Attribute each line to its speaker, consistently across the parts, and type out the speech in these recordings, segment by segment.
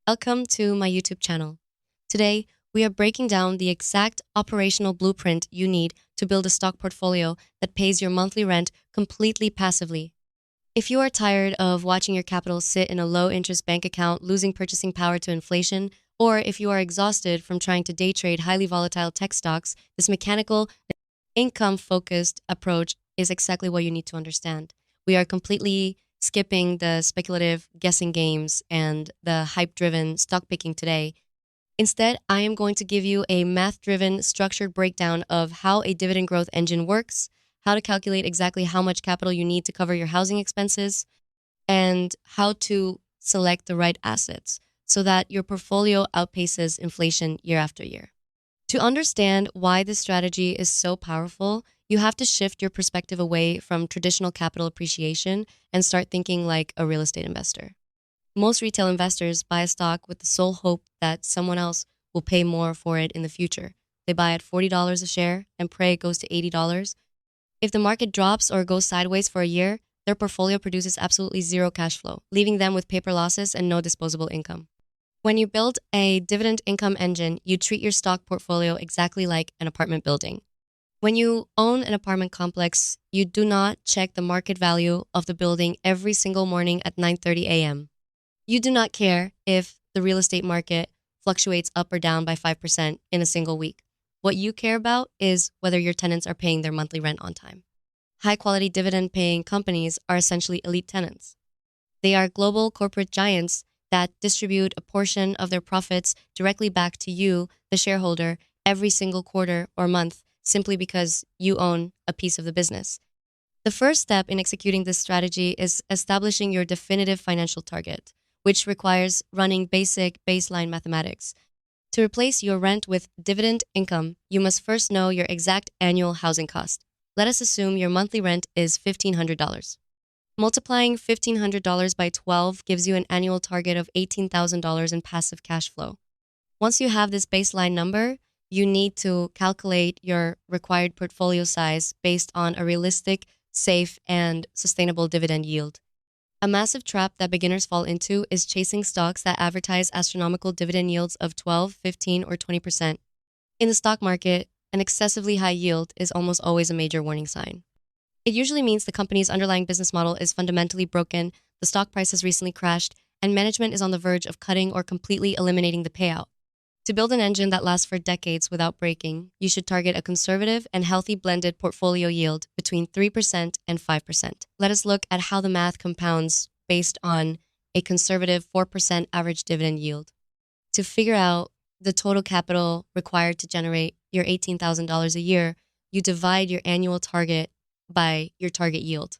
Speaker 1: Welcome to my YouTube channel. Today, we are breaking down the exact operational blueprint you need to build a stock portfolio that pays your monthly rent completely passively. If you are tired of watching your capital sit in a low-interest bank account, losing purchasing power to inflation, or if you are exhausted from trying to day trade highly volatile tech stocks, this mechanical, income-focused approach is exactly what you need to understand. We are completely skipping the speculative guessing games and the hype-driven stock picking today. Instead, I am going to give you a math-driven, structured breakdown of how a dividend growth engine works, how to calculate exactly how much capital you need to cover your housing expenses, and how to select the right assets so that your portfolio outpaces inflation year after year. To understand why this strategy is so powerful, you have to shift your perspective away from traditional capital appreciation and start thinking like a real estate investor. Most retail investors buy a stock with the sole hope that someone else will pay more for it in the future. They buy at $40 a share and pray it goes to $80. If the market drops or goes sideways for a year, their portfolio produces absolutely zero cash flow, leaving them with paper losses and no disposable income. When you build a dividend income engine, you treat your stock portfolio exactly like an apartment building. When you own an apartment complex, you do not check the market value of the building every single morning at 9:30 a.m. You do not care if the real estate market fluctuates up or down by 5% in a single week. What you care about is whether your tenants are paying their monthly rent on time. High-quality dividend-paying companies are essentially elite tenants. They are global corporate giants that distribute a portion of their profits directly back to you, the shareholder, every single quarter or month simply because you own a piece of the business. The first step in executing this strategy is establishing your definitive financial target, which requires running basic baseline mathematics. To replace your rent with dividend income, you must first know your exact annual housing cost. Let us assume your monthly rent is $1,500. Multiplying $1,500 by 12 gives you an annual target of $18,000 in passive cash flow. Once you have this baseline number, you need to calculate your required portfolio size based on a realistic, safe, and sustainable dividend yield. A massive trap that beginners fall into is chasing stocks that advertise astronomical dividend yields of 12, 15, or 20%. In the stock market, an excessively high yield is almost always a major warning sign. It usually means the company's underlying business model is fundamentally broken, the stock price has recently crashed, and management is on the verge of cutting or completely eliminating the payout. To build an engine that lasts for decades without breaking, you should target a conservative and healthy blended portfolio yield between 3% and 5%. Let us look at how the math compounds based on a conservative 4% average dividend yield. To figure out the total capital required to generate your $18,000 a year, you divide your annual target by your target yield.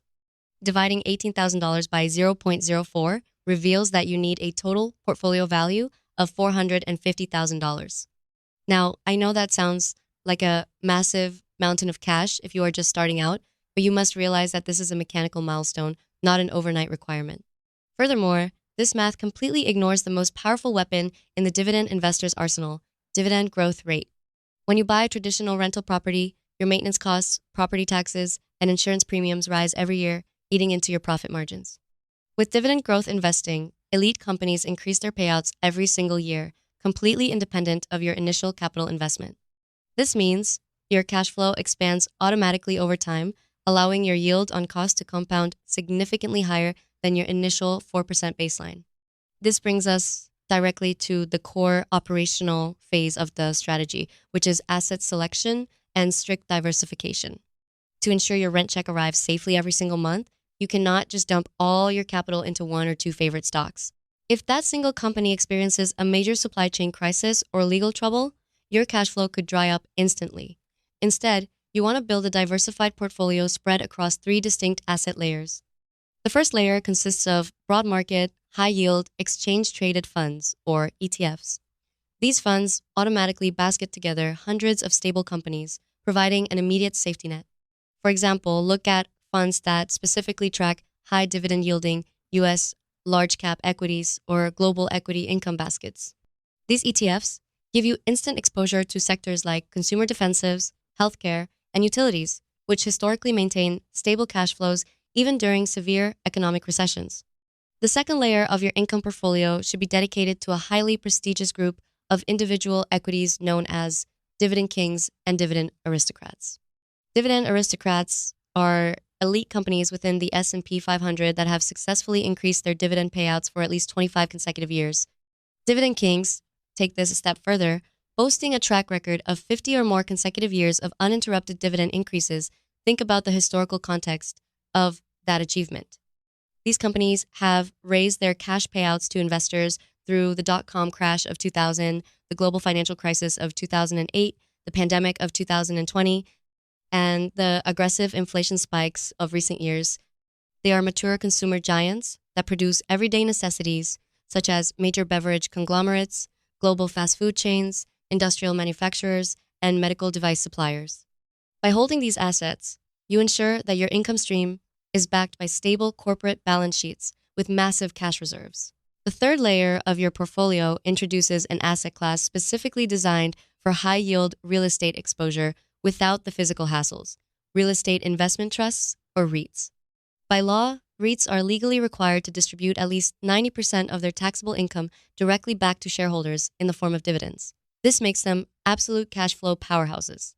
Speaker 1: Dividing $18,000 by 0.04 reveals that you need a total portfolio value of $450,000. Now, I know that sounds like a massive mountain of cash if you are just starting out, but you must realize that this is a mechanical milestone, not an overnight requirement. Furthermore, this math completely ignores the most powerful weapon in the dividend investor's arsenal, dividend growth rate. When you buy a traditional rental property, your maintenance costs, property taxes, and insurance premiums rise every year, eating into your profit margins. With dividend growth investing, elite companies increase their payouts every single year, completely independent of your initial capital investment. This means your cash flow expands automatically over time, allowing your yield on cost to compound significantly higher than your initial 4% baseline. This brings us directly to the core operational phase of the strategy, which is asset selection and strict diversification. To ensure your rent check arrives safely every single month, you cannot just dump all your capital into one or two favorite stocks. If that single company experiences a major supply chain crisis or legal trouble, your cash flow could dry up instantly. Instead, you want to build a diversified portfolio spread across three distinct asset layers. The first layer consists of broad market, high yield, exchange traded funds, or ETFs. These funds automatically basket together hundreds of stable companies, providing an immediate safety net. For example, look at funds that specifically track high dividend yielding US large cap equities or global equity income baskets. These ETFs give you instant exposure to sectors like consumer defensives, healthcare, and utilities, which historically maintain stable cash flows even during severe economic recessions. The second layer of your income portfolio should be dedicated to a highly prestigious group of individual equities known as dividend kings and dividend aristocrats. Dividend aristocrats are elite companies within the S&P 500 that have successfully increased their dividend payouts for at least 25 consecutive years. Dividend kings take this a step further, boasting a track record of 50 or more consecutive years of uninterrupted dividend increases. Think about the historical context of that achievement. These companies have raised their cash payouts to investors through the dot-com crash of 2000, the global financial crisis of 2008, the pandemic of 2020, and the aggressive inflation spikes of recent years. They are mature consumer giants that produce everyday necessities such as major beverage conglomerates, global fast food chains, industrial manufacturers, and medical device suppliers. By holding these assets, you ensure that your income stream is backed by stable corporate balance sheets with massive cash reserves. The third layer of your portfolio introduces an asset class specifically designed for high-yield real estate exposure without the physical hassles: real estate investment trusts, or REITs. By law, REITs are legally required to distribute at least 90% of their taxable income directly back to shareholders in the form of dividends. This makes them absolute cash flow powerhouses.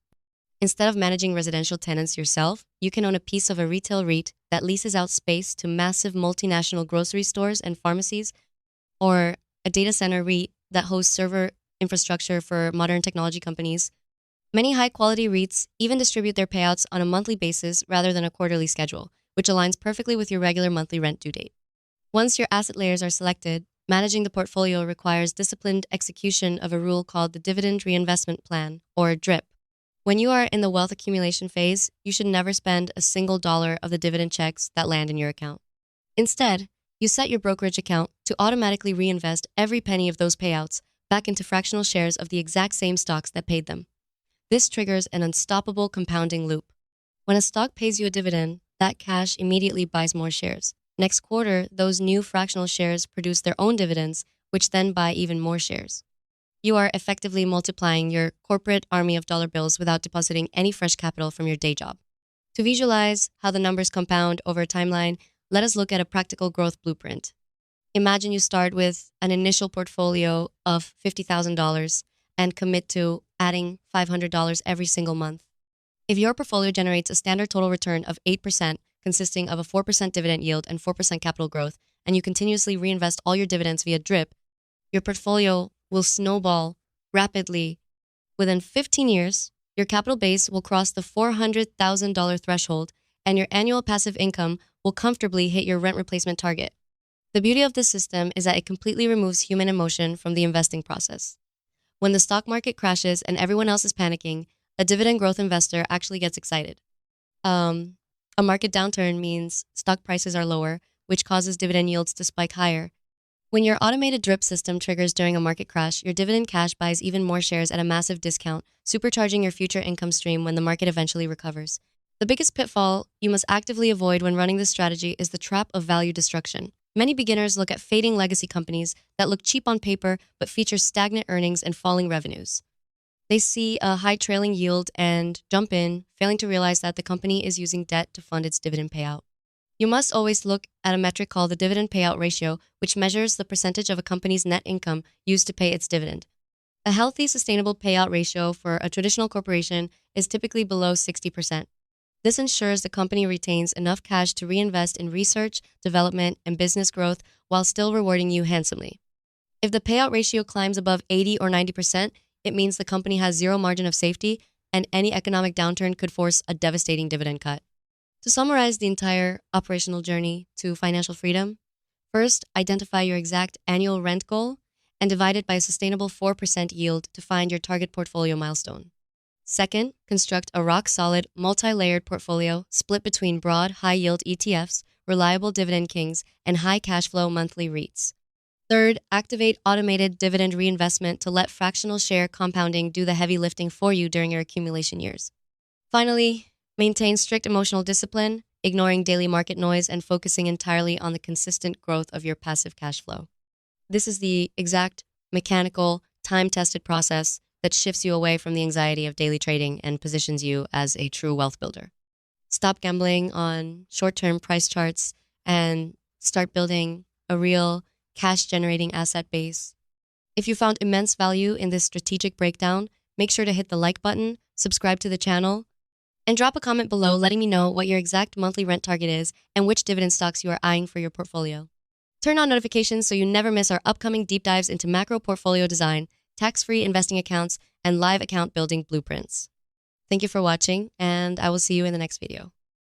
Speaker 1: Instead of managing residential tenants yourself, you can own a piece of a retail REIT that leases out space to massive multinational grocery stores and pharmacies, or a data center REIT that hosts server infrastructure for modern technology companies. Many high-quality REITs even distribute their payouts on a monthly basis rather than a quarterly schedule, which aligns perfectly with your regular monthly rent due date. Once your asset layers are selected, managing the portfolio requires disciplined execution of a rule called the Dividend Reinvestment Plan, or DRIP. When you are in the wealth accumulation phase, you should never spend a single dollar of the dividend checks that land in your account. Instead, you set your brokerage account to automatically reinvest every penny of those payouts back into fractional shares of the exact same stocks that paid them. This triggers an unstoppable compounding loop. When a stock pays you a dividend, that cash immediately buys more shares. Next quarter, those new fractional shares produce their own dividends, which then buy even more shares. You are effectively multiplying your corporate army of dollar bills without depositing any fresh capital from your day job. To visualize how the numbers compound over a timeline, let us look at a practical growth blueprint. Imagine you start with an initial portfolio of $50,000 and commit to adding $500 every single month. If your portfolio generates a standard total return of 8%, consisting of a 4% dividend yield and 4% capital growth, and you continuously reinvest all your dividends via DRIP, your portfolio will snowball rapidly. Within 15 years, your capital base will cross the $400,000 threshold, and your annual passive income will comfortably hit your rent replacement target. The beauty of this system is that it completely removes human emotion from the investing process. When the stock market crashes and everyone else is panicking, a dividend growth investor actually gets excited. A market downturn means stock prices are lower, which causes dividend yields to spike higher. When your automated DRIP system triggers during a market crash, your dividend cash buys even more shares at a massive discount, supercharging your future income stream when the market eventually recovers. The biggest pitfall you must actively avoid when running this strategy is the trap of value destruction. Many beginners look at fading legacy companies that look cheap on paper but feature stagnant earnings and falling revenues. They see a high trailing yield and jump in, failing to realize that the company is using debt to fund its dividend payout. You must always look at a metric called the dividend payout ratio, which measures the percentage of a company's net income used to pay its dividend. A healthy, sustainable payout ratio for a traditional corporation is typically below 60%. This ensures the company retains enough cash to reinvest in research, development, and business growth while still rewarding you handsomely. If the payout ratio climbs above 80 or 90%, it means the company has zero margin of safety, and any economic downturn could force a devastating dividend cut. To summarize the entire operational journey to financial freedom, first, identify your exact annual rent goal and divide it by a sustainable 4% yield to find your target portfolio milestone. Second, construct a rock-solid, multi-layered portfolio split between broad, high-yield ETFs, reliable dividend kings, and high-cash-flow monthly REITs. Third, activate automated dividend reinvestment to let fractional share compounding do the heavy lifting for you during your accumulation years. Finally, maintain strict emotional discipline, ignoring daily market noise and focusing entirely on the consistent growth of your passive cash flow. This is the exact mechanical, time-tested process that shifts you away from the anxiety of daily trading and positions you as a true wealth builder. Stop gambling on short-term price charts and start building a real cash-generating asset base. If you found immense value in this strategic breakdown, make sure to hit the like button, subscribe to the channel, and drop a comment below letting me know what your exact monthly rent target is and which dividend stocks you are eyeing for your portfolio. Turn on notifications so you never miss our upcoming deep dives into macro portfolio design, tax-free investing accounts, and live account building blueprints. Thank you for watching, and I will see you in the next video.